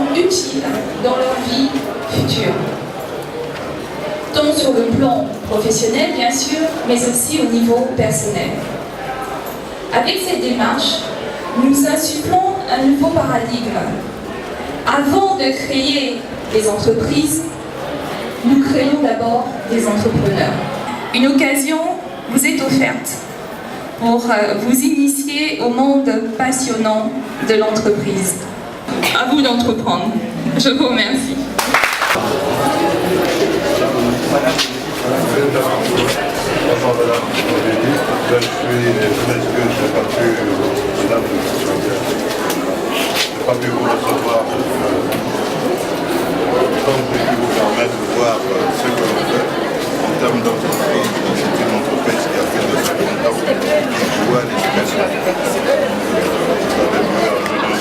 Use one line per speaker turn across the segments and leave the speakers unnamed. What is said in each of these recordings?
seront utiles dans leur vie future. Tant sur le plan professionnel, bien sûr, mais aussi au niveau personnel. Avec cette démarche, nous insufflons un nouveau paradigme. Avant de créer des entreprises, nous créons d'abord des entrepreneurs. Une occasion vous est offerte pour vous initier au monde passionnant de l'entreprise. À vous d'entreprendre. Je vous remercie.
Pas pu vous recevoir, donc j'ai pu vous permettre de voir ce que l'on fait en termes d'entreprise. C'est une entreprise qui a fait de 50 ans qui joue à l'éducation. Vous avez vu un jeune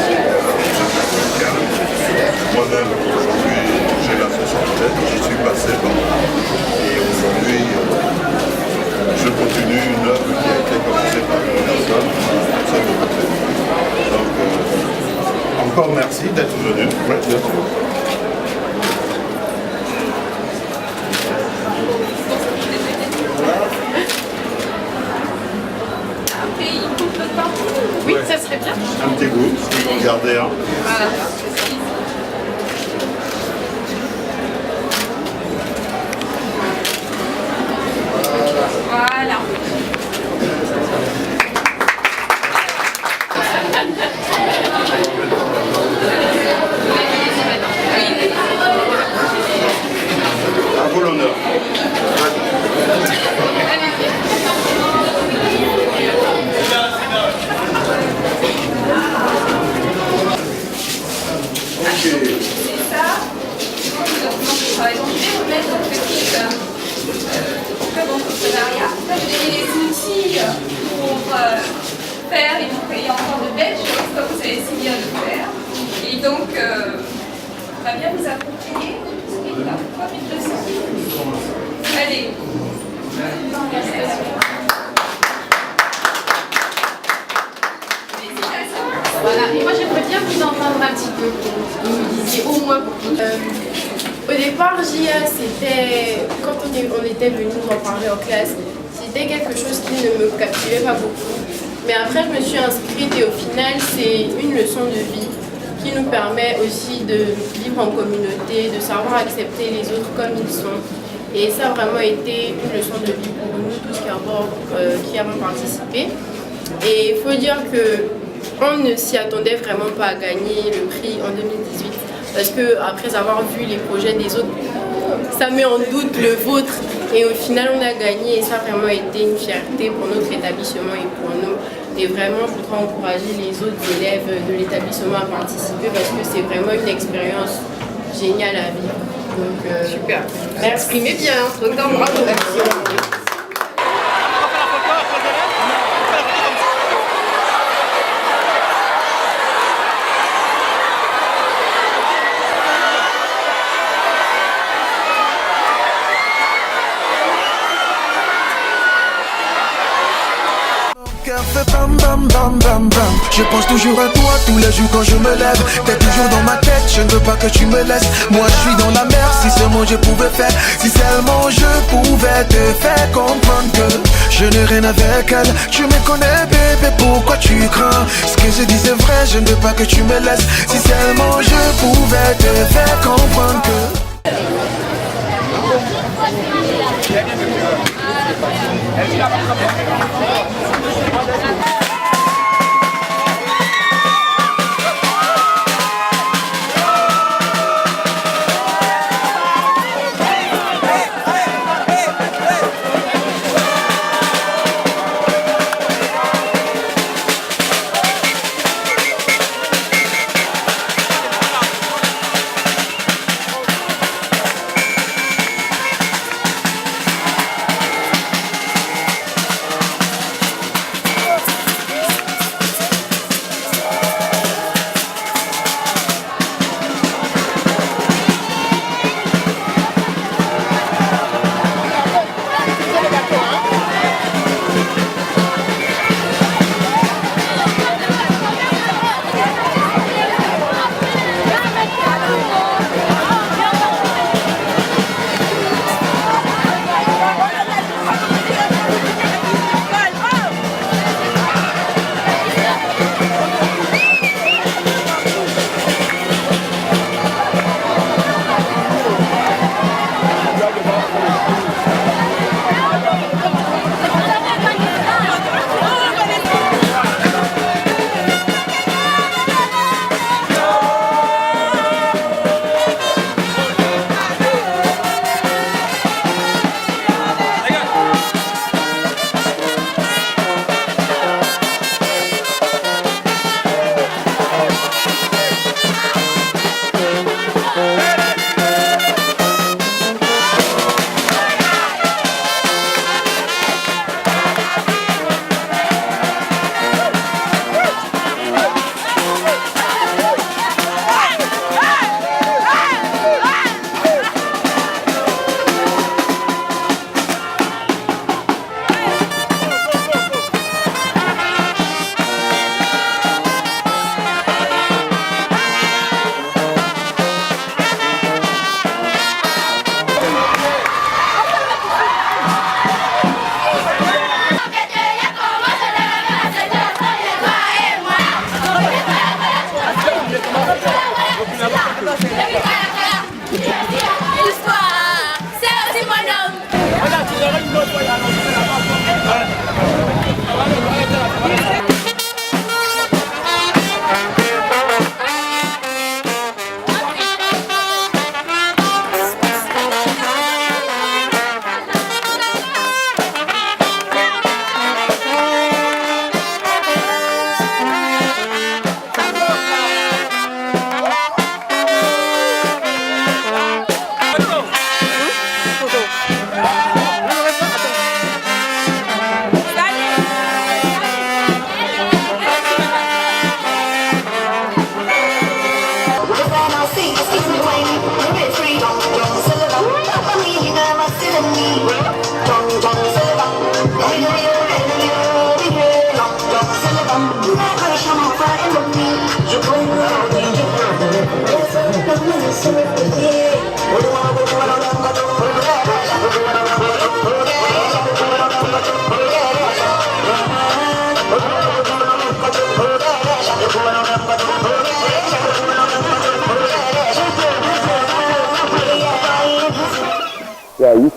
social. Moi-même, aujourd'hui, j'ai la 67, j'y suis passé bon. Et aujourd'hui, je continue une œuvre qui a été commencée par une personne. C'est ça que je continue. Donc, encore merci d'être venu. Ouais, bien sûr.
Après, il coupe le temps.
Oui, ça serait bien.
Un petit goût, si vous en gardez un.
Voilà. Voilà.
À vous l'honneur.
C'est ça. Donc, je vais vous mettre un petit club entrepreneuriat. Là, je vais donner les outils pour faire et vous créer encore de belles choses comme vous avez essayé de faire. Et donc, on va bien vous approprier. 3200. Allez.
Voilà, et moi j'aimerais bien vous entendre un petit peu. Vous me disiez au moins pour tout. Au départ, JA, c'était, quand on était venu nous en parler en classe, c'était quelque chose qui ne me captivait pas beaucoup. Mais après, je me suis inscrite et au final, c'est une leçon de vie qui nous permet aussi de vivre en communauté, de savoir accepter les autres comme ils sont. Et ça a vraiment été une leçon de vie pour nous tous qui avons participé. Et il faut dire qu'on ne s'y attendait vraiment pas à gagner le prix en 2018 parce que après avoir vu les projets des autres, ça met en doute le vôtre et au final on a gagné et ça a vraiment été une fierté pour notre établissement et pour nous. Et vraiment je voudrais encourager les autres élèves de l'établissement à participer parce que c'est vraiment une expérience géniale à vivre. Donc,
super,
merci.
Exprimez bien, donc bravo.
Fait bam bam bam bam bam. Je pense toujours à toi tous les jours quand je me lève. T'es toujours dans ma tête, je ne veux pas que tu me laisses. Moi je suis dans la mer, si seulement je pouvais faire. Si seulement je pouvais te faire comprendre que je n'ai rien avec elle. Tu me connais bébé, pourquoi tu crains? Ce que je dis c'est vrai, je ne veux pas que tu me laisses. Si seulement je pouvais te faire comprendre que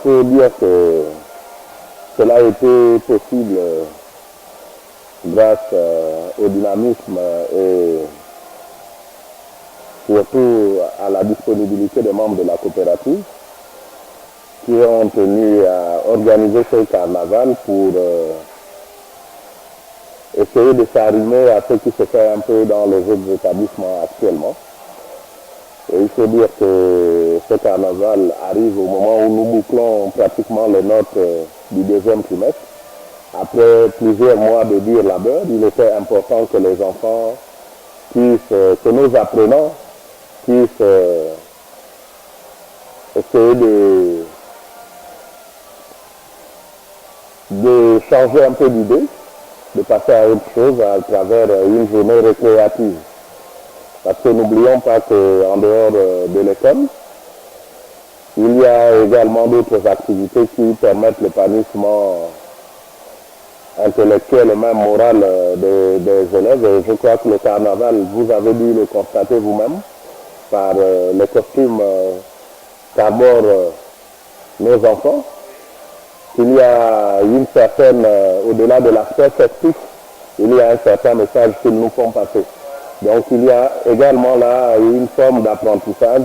faut dire que cela a été possible grâce au dynamisme et surtout à la disponibilité des membres de la coopérative qui ont tenu à organiser ce carnaval pour essayer de s'arrimer à ce qui se fait un peu dans les autres établissements actuellement. Et il faut dire que ce carnaval arrive au moment où nous bouclons pratiquement les notes du deuxième trimestre. Après plusieurs mois de dur labeur, il était important que les enfants puissent, que nos apprenants puissent essayer de changer un peu d'idée, de passer à autre chose à travers une journée récréative. Parce que n'oublions pas qu'en dehors de l'école, il y a également d'autres activités qui permettent l'épanouissement intellectuel et même moral des élèves. Et je crois que le carnaval, vous avez dû le constater vous-même par les costumes qu'arborent nos enfants. Il y a une certaine, au-delà de l'aspect festif, il y a un certain message qu'ils nous font passer. Donc il y a également là une forme d'apprentissage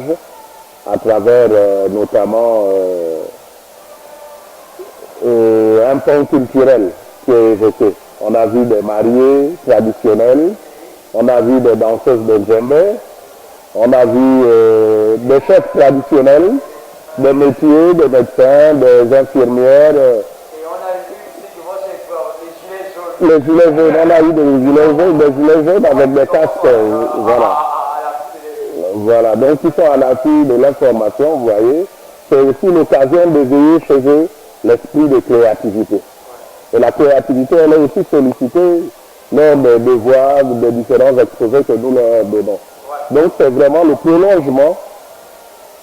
à travers notamment un pan culturel qui est évoqué. On a vu des mariés traditionnels, on a vu des danseuses de djembé, on a vu des chefs traditionnels, des métiers, des médecins, des infirmières. Les gilets jaunes, on a eu des gilets jaunes avec des casques, voilà. Voilà, donc ils sont à l'affût de l'information, vous voyez. C'est aussi l'occasion d'éveiller chez eux l'esprit de créativité. Et la créativité, elle est aussi sollicitée lors des devoirs, des différents exposés que nous leur donnons. Donc c'est vraiment le prolongement,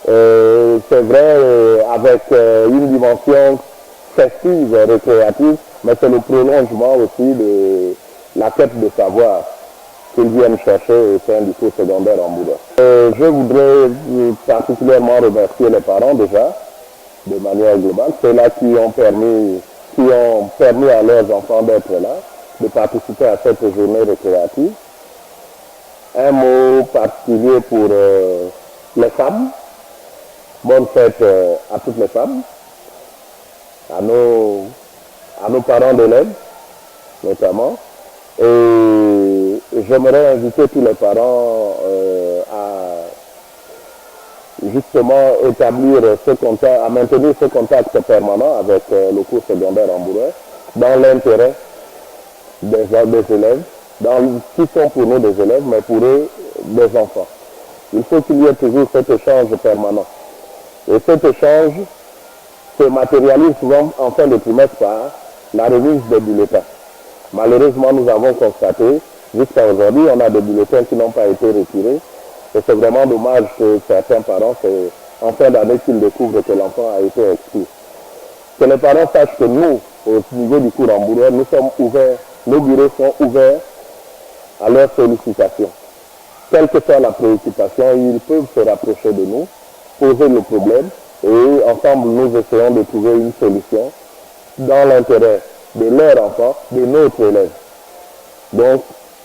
c'est vrai, avec une dimension festive, récréative, mais c'est le prolongement aussi de la quête de savoir qu'ils viennent chercher au sein du cours secondaire en Bouddha. Je voudrais particulièrement remercier les parents déjà, de manière globale, ceux-là qui ont permis à leurs enfants d'être là, de participer à cette journée récréative. Un mot particulier pour les femmes. Bonne fête à toutes les femmes, à nos parents d'élèves notamment. Et j'aimerais inviter tous les parents à justement établir ce contact, à maintenir ce contact permanent avec le cours secondaire en Bouré, dans l'intérêt des élèves, qui sont pour nous des élèves, mais pour eux des enfants. Il faut qu'il y ait toujours cet échange permanent. Et cet échange se matérialise souvent en fin de trimestre par la remise des bulletins. Malheureusement, nous avons constaté, jusqu'à aujourd'hui, on a des bulletins qui n'ont pas été retirés. Et c'est vraiment dommage que certains parents, c'est en fin d'année qu'ils découvrent que l'enfant a été exclu. Que les parents sachent que nous, au niveau du cours en Bourgogne, nous sommes ouverts, nos bureaux sont ouverts à leurs sollicitations. Quelle que soit la préoccupation, ils peuvent se rapprocher de nous, poser le problème, et ensemble nous essayons de trouver une solution dans l'intérêt de leur enfant, de notre élève. Donc,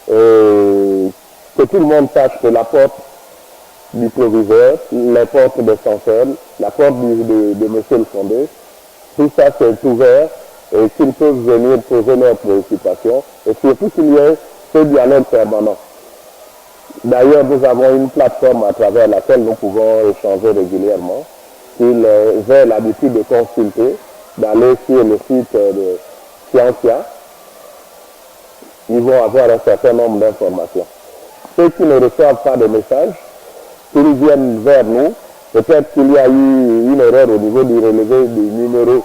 que tout le monde sache que la porte du proviseur, les portes des censeurs, la porte de monsieur le fondé, tout ça c'est ouvert et qu'ils peuvent venir poser leurs préoccupations et surtout qu'il y ait ce dialogue permanent. D'ailleurs, nous avons une plateforme à travers laquelle nous pouvons échanger régulièrement. Qu'ils aient l'habitude de consulter, d'aller sur le site de Scientia, ils vont avoir un certain nombre d'informations. Ceux qui ne reçoivent pas de messages, qu'ils viennent vers nous, peut-être qu'il y a eu une erreur au niveau du relevé du numéro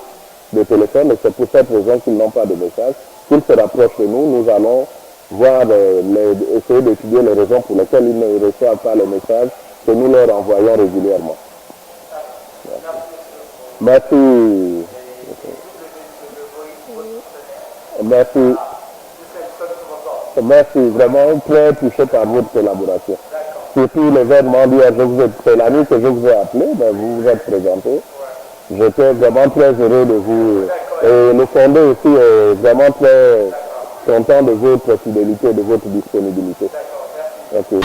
de téléphone, et c'est pour cette raison qu'ils n'ont pas de message, qu'ils se rapprochent de nous, nous allons voir, essayer d'étudier les raisons pour lesquelles ils ne reçoivent pas les messages que nous leur envoyons régulièrement. Merci. Merci. Merci, vraiment très touché par votre collaboration. Surtout l'événement d'hier, c'est la nuit que je vous ai appelé, mais vous vous êtes présenté. J'étais vraiment très heureux de vous. Et le fondé aussi est vraiment très content de votre fidélité et de votre disponibilité. Okay.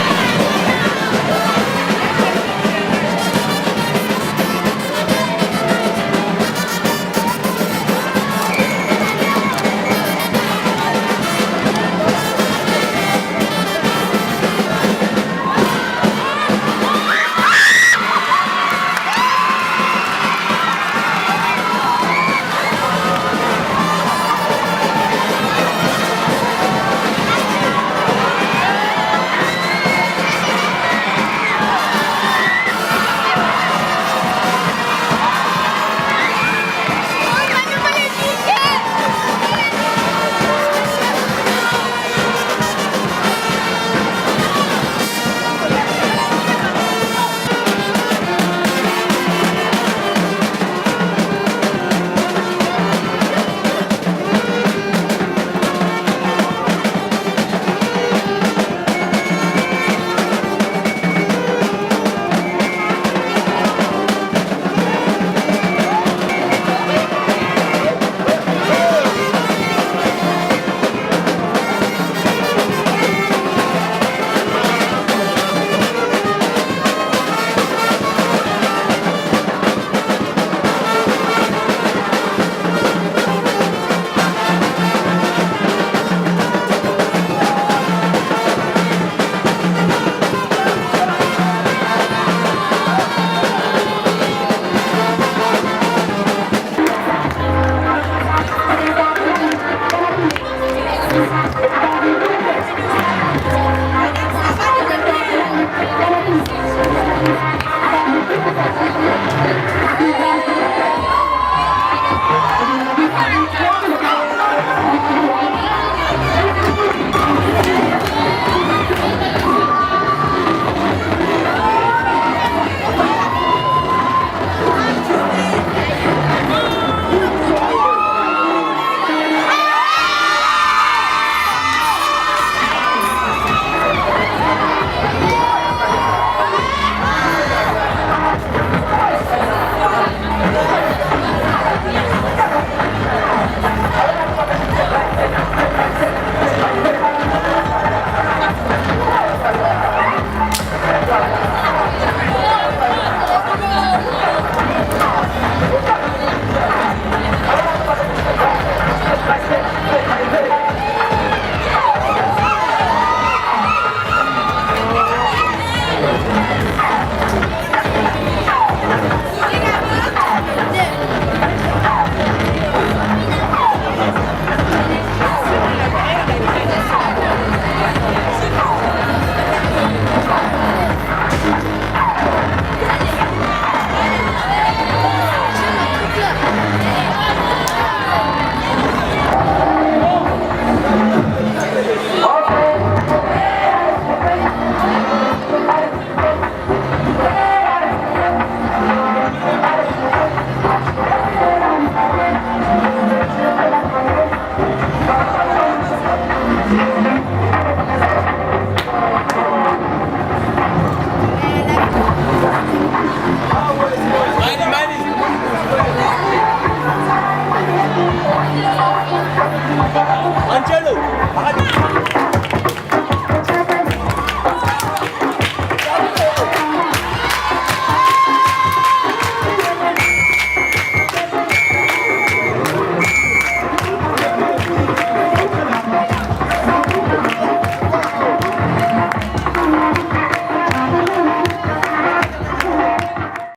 Angelo!